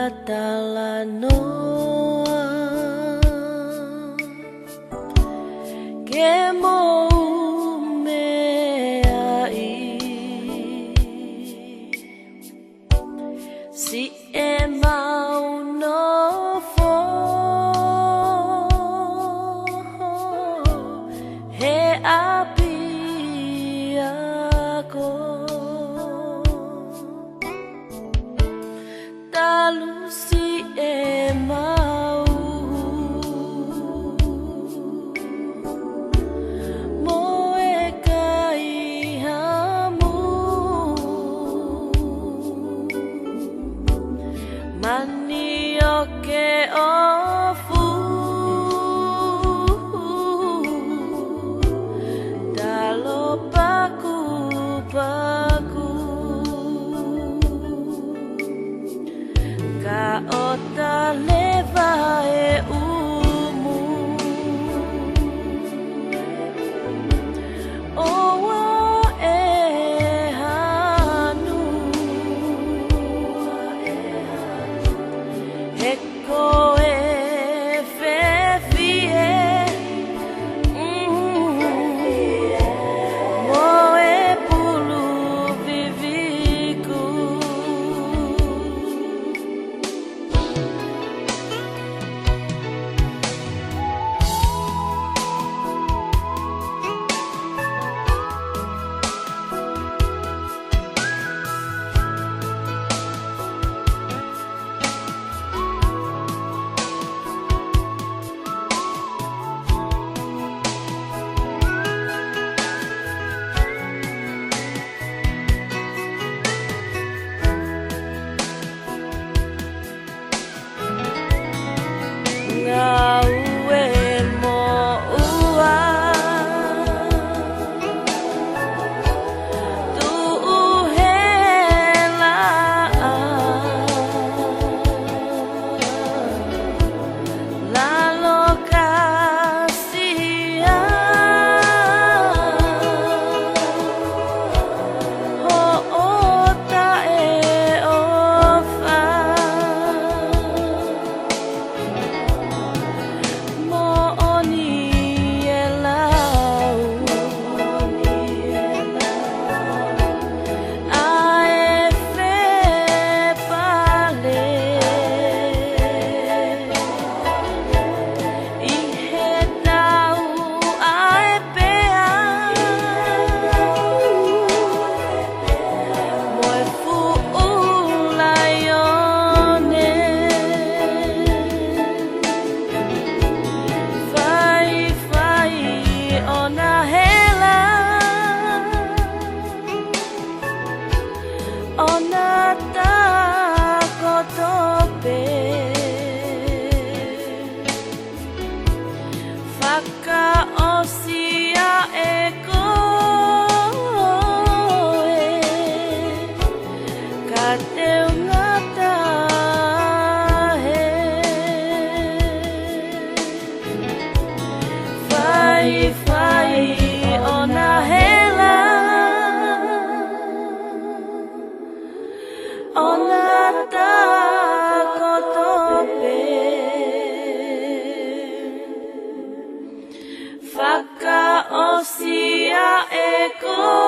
Talanoa que mea si e mau no fo he apia ko talu si e mau moe kai hamu mani o ke ofu dalo paku paku ka ota leva e umu oa e hanu he koe fefie moe pulu viviku Ngaue mo ua tu hela Lalo Kasia ho ota e ofa Ona takotope Whaka osia e koe Ka te ngata he Whai whai ona hela Ona takotope Whaka osia e koe